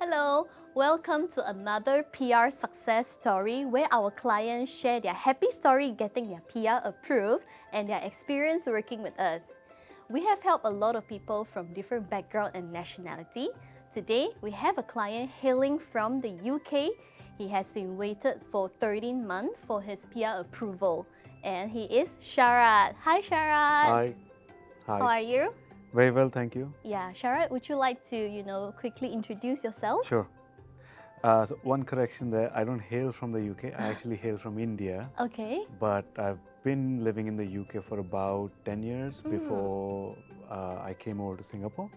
Hello, welcome to another PR success story where our clients share their happy story getting their PR approved and their experience working with us. We have helped a lot of people from different background and nationality. Today, we have a client hailing from the UK. He has been waited for 13 months for his PR approval, and he is Sharad. Hi, Sharad. Hi. How Hi. are you? Very well, thank you. Yeah, Sharad, would you like to, quickly introduce yourself? Sure. So one correction there. I don't hail from the UK. I actually hail from India. Okay. But I've been living in the UK for about 10 years before I came over to Singapore.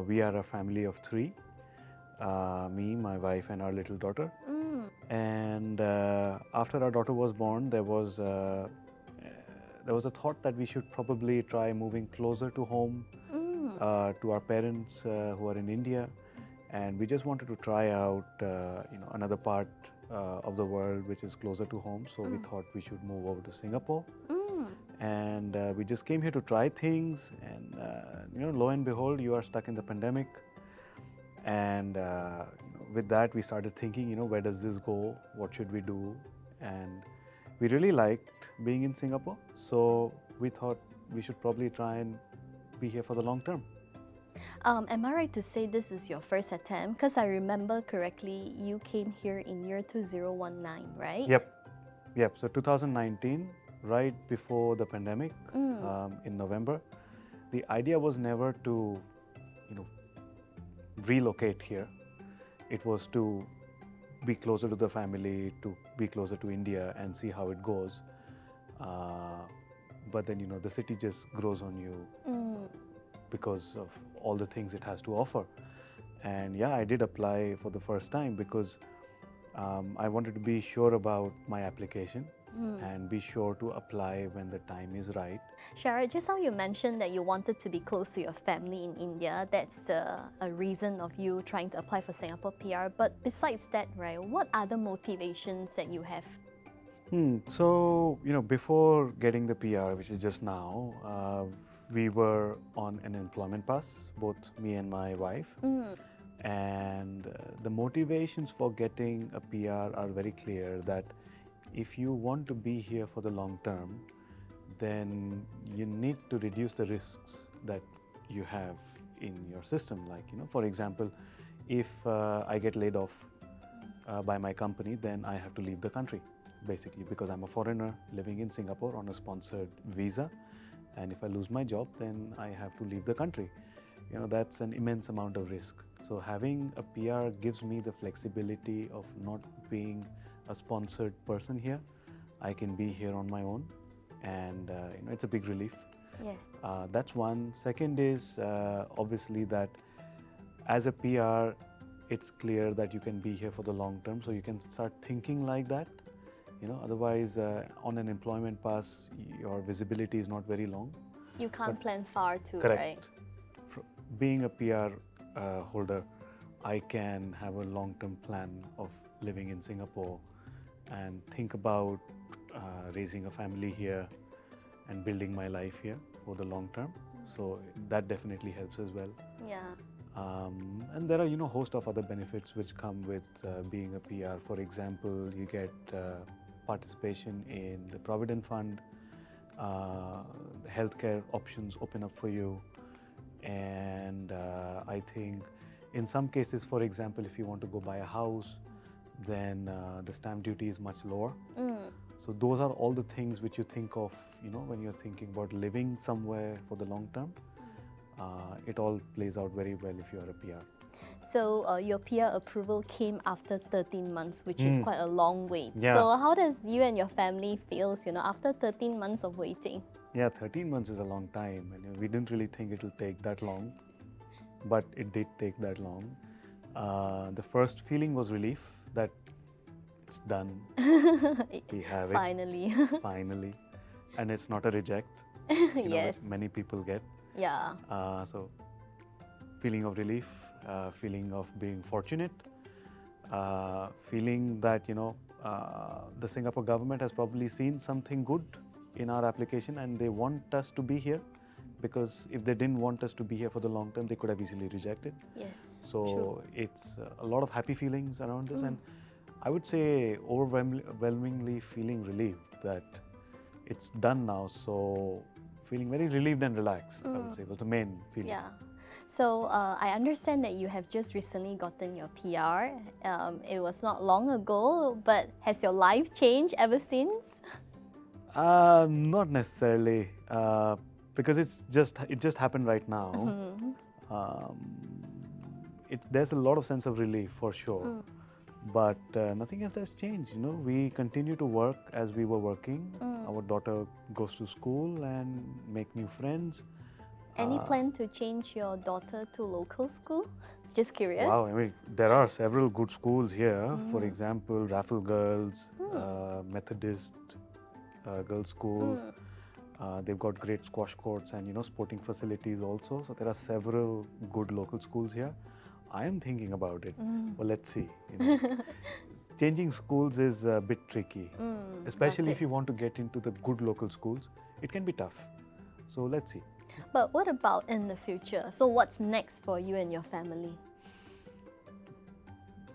We are a family of three. Me, my wife, and our little daughter. And after our daughter was born, there was a thought that we should probably try moving closer to home, to our parents who are in India, and we just wanted to try out, another part of the world which is closer to home. So we thought we should move over to Singapore, and we just came here to try things. And lo and behold, you are stuck in the pandemic. And with that, we started thinking, where does this go? What should we do? And we really liked being in Singapore. So we thought we should probably try and be here for the long term. Am I right to say this is your first attempt? Because I remember correctly, you came here in year 2019, right? Yep. So 2019, right before the pandemic, in November, the idea was never to, relocate here. It was to be closer to the family, to be closer to India and see how it goes. But then, the city just grows on you because of all the things it has to offer. And yeah, I did apply for the first time because I wanted to be sure about my application and be sure to apply when the time is right. Sharad, just now you mentioned that you wanted to be close to your family in India. That's a reason of you trying to apply for Singapore PR. But besides that, right, what other motivations that you have? So, before getting the PR, which is just now, we were on an employment pass, both me and my wife. And the motivations for getting a PR are very clear, that if you want to be here for the long term, then you need to reduce the risks that you have in your system. Like, for example, if I get laid off by my company, then I have to leave the country, basically, because I'm a foreigner living in Singapore on a sponsored visa. And if I lose my job, then I have to leave the country. That's an immense amount of risk. So having a PR gives me the flexibility of not being a sponsored person here. I can be here on my own, and it's a big relief. Yes. That's one. Second is obviously that as a PR, it's clear that you can be here for the long term, so you can start thinking like that. Otherwise, on an employment pass, your visibility is not very long. You can't plan far too, Correct. right? Being a PR holder, I can have a long-term plan of living in Singapore and think about raising a family here and building my life here for the long term. So that definitely helps as well. Yeah. And there are, host of other benefits which come with being a PR. For example, you get participation in the Provident Fund. The healthcare options open up for you. And I think in some cases, for example, if you want to go buy a house, then the stamp duty is much lower. So those are all the things which you think of, when you're thinking about living somewhere for the long term. It all plays out very well if you are a PR. So your PR approval came after 13 months, which is quite a long wait. Yeah. So how does you and your family feel, after 13 months of waiting? Yeah, 13 months is a long time, and we didn't really think it will take that long, but it did take that long. The first feeling was relief that it's done. We have it. Finally. Finally. And it's not a reject, Yes. which many people get. Yeah. So feeling of relief, feeling of being fortunate, feeling that, the Singapore government has probably seen something good in our application and they want us to be here because if they didn't want us to be here for the long term, they could have easily rejected. Yes. So true. it's a lot of happy feelings around this, and I would say overwhelmingly feeling relieved that it's done now. So feeling very relieved and relaxed, I would say, was the main feeling. Yeah. So I understand that you have just recently gotten your PR. It was not long ago, but has your life changed ever since? Not necessarily, because it just happened right now. Um, there's a lot of sense of relief for sure, but nothing else has changed. You know, we continue to work as we were working. Our daughter goes to school and make new friends. Any plan to change your daughter to local school? Just curious. Wow, I mean, there are several good schools here. For example, Raffle Girls, Methodist Girls School. They've got great squash courts and, you know, sporting facilities also. So there are several good local schools here. I am thinking about it. Well, let's see. You know. Changing schools is a bit tricky, especially if you want to get into the good local schools. It can be tough. So let's see. But what about in the future? So what's next for you and your family?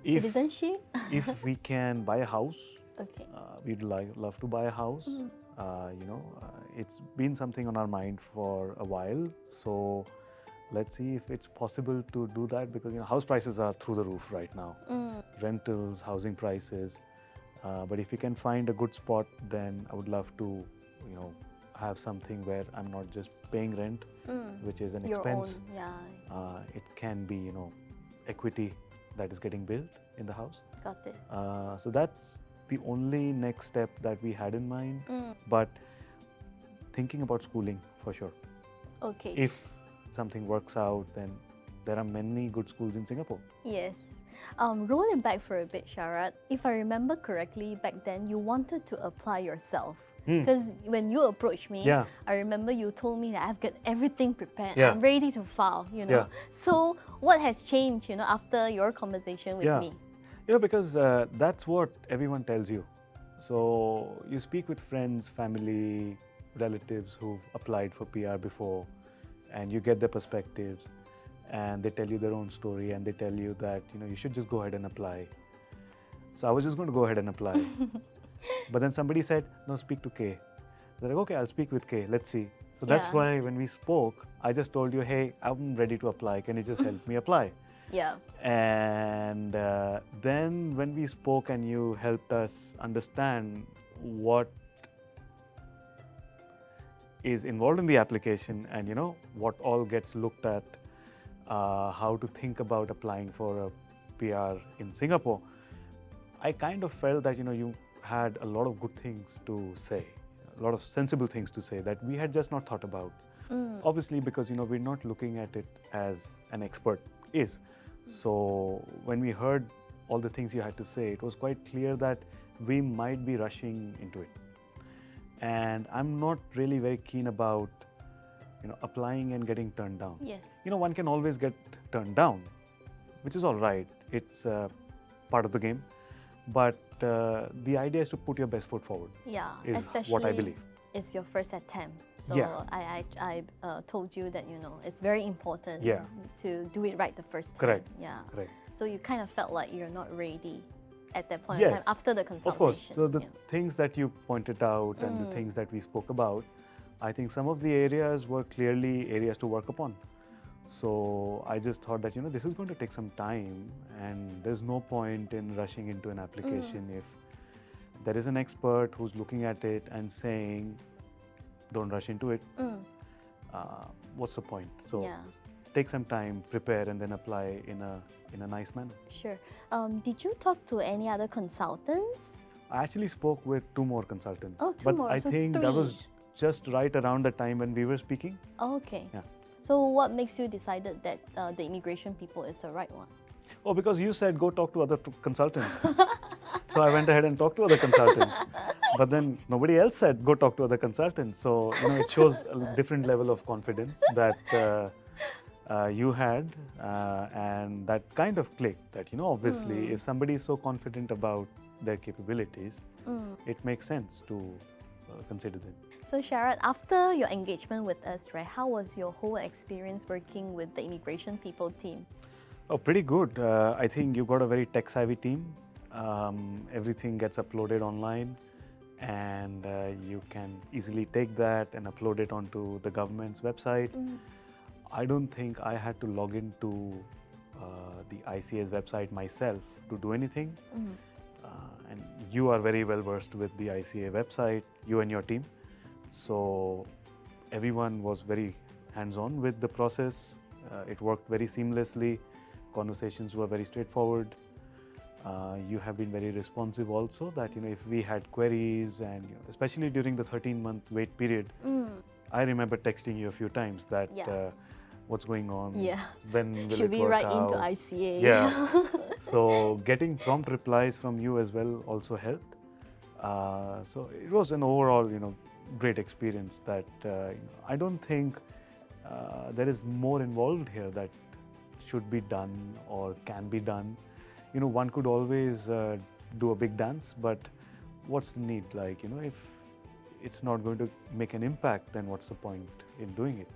Citizenship? If we can buy a house, Okay. we'd love to buy a house. You know, it's been something on our mind for a while. So let's see if it's possible to do that, because, you know, house prices are through the roof right now. Rentals, housing prices. But if we can find a good spot, then I would love to, you know, have something where I'm not just paying rent, which is an Your expense. own, yeah. It can be, you know, equity that is getting built in the house. Got it. So that's the only next step that we had in mind. But thinking about schooling for sure. Okay. If something works out, then there are many good schools in Singapore. Yes. Rolling back for a bit, Sharad, if I remember correctly, back then you wanted to apply yourself. Because when you approached me, Yeah. I remember you told me that I've got everything prepared. Yeah. I'm ready to file, you know. Yeah. So what has changed, you know, after your conversation with me? You know, because that's what everyone tells you. So you speak with friends, family, relatives who've applied for PR before, and you get their perspectives, and they tell you their own story, and they tell you that, you know, you should just go ahead and apply. So I was just going to go ahead and apply. But then somebody said, no, speak to Kay. They're like, okay, I'll speak with Kay. Let's see. So that's Yeah. why when we spoke, I just told you, hey, I'm ready to apply. Can you just help me apply? Yeah. And then when we spoke and you helped us understand what is involved in the application and, you know, what all gets looked at, how to think about applying for a PR in Singapore, I kind of felt that, you know, you had a lot of good things to say, a lot of sensible things to say that we had just not thought about. Obviously, because, you know, we're not looking at it as an expert is. So when we heard all the things you had to say, it was quite clear that we might be rushing into it. And I'm not really very keen about, you know, applying and getting turned down. Yes. You know, one can always get turned down, which is all right. It's part of the game. But the idea is to put your best foot forward. Yeah. Is Especially what I believe. It's your first attempt. So Yeah. I told you that, you know, it's very important Yeah. to do it right the first time. Correct. Yeah. Correct. So you kind of felt like you're not ready at that point in time Yes, after the consultation. Of course. So the yeah. things that you pointed out and the things that we spoke about, I think some of the areas were clearly areas to work upon. So I just thought that, you know, this is going to take some time and there's no point in rushing into an application if there is an expert who's looking at it and saying, don't rush into it. What's the point? So Yeah. take some time, prepare, and then apply in a nice manner. Sure. Did you talk to any other consultants? I actually spoke with 2 more consultants. Oh, 2 but more, I so think 3. that was just right around the time when we were speaking. Okay. Yeah. So what makes you decided that the immigration people is the right one? Oh, because you said go talk to other consultants. So I went ahead and talked to other consultants. But then nobody else said go talk to other consultants. So, you know, it shows a different level of confidence that you had, and that kind of clicked that, you know, obviously if somebody is so confident about their capabilities, it makes sense to consider them. So Sharad, after your engagement with us, right, how was your whole experience working with the immigration people team? Oh, pretty good. I think you got a very tech-savvy team. Everything gets uploaded online, and you can easily take that and upload it onto the government's website. I don't think I had to log into the ICA's website myself to do anything. And you are very well versed with the ICA website, you and your team. So everyone was very hands-on with the process. It worked very seamlessly. Conversations were very straightforward. You have been very responsive also, that if we had queries, and especially during the 13-month wait period, I remember texting you a few times that what's going on, when will Should it we work write out? into ICA? Yeah. So getting prompt replies from you as well also helped. So it was an overall great experience that I don't think there is more involved here that should be done or can be done. One could always do a big dance, but what's the need? If it's not going to make an impact, then what's the point in doing it?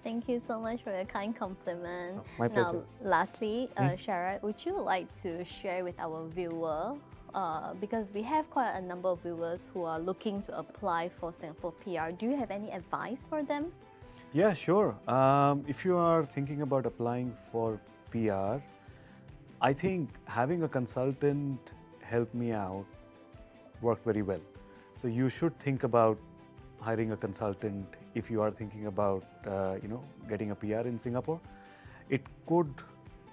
Thank you so much for your kind compliment. Oh, my pleasure. Now, lastly, Sharad, would you like to share with our viewer, because we have quite a number of viewers who are looking to apply for Singapore PR, do you have any advice for them? Yeah, sure. If you are thinking about applying for PR, I think having a consultant help me out worked very well. So you should think about hiring a consultant if you are thinking about getting a PR in Singapore. It could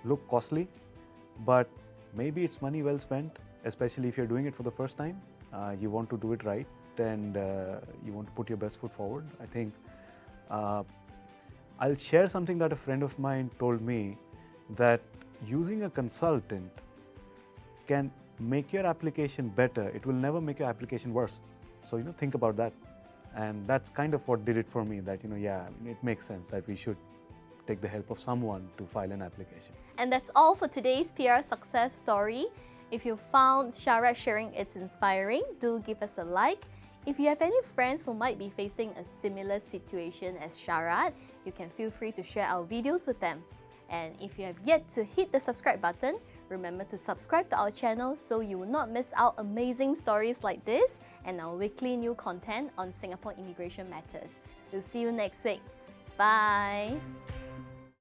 look costly, but maybe it's money well spent, especially if you're doing it for the first time. You want to do it right, and you want to put your best foot forward. I think I'll share something that a friend of mine told me, that using a consultant can make your application better. It will never make your application worse. So think about that. And that's kind of what did it for me, that it makes sense that we should take the help of someone to file an application. And that's all for today's PR success story. If you found Sharad sharing it's inspiring, do give us a like. If you have any friends who might be facing a similar situation as Sharad, you can feel free to share our videos with them. And if you have yet to hit the subscribe button, remember to subscribe to our channel so you will not miss out amazing stories like this and our weekly new content on Singapore immigration matters. We'll see you next week. Bye!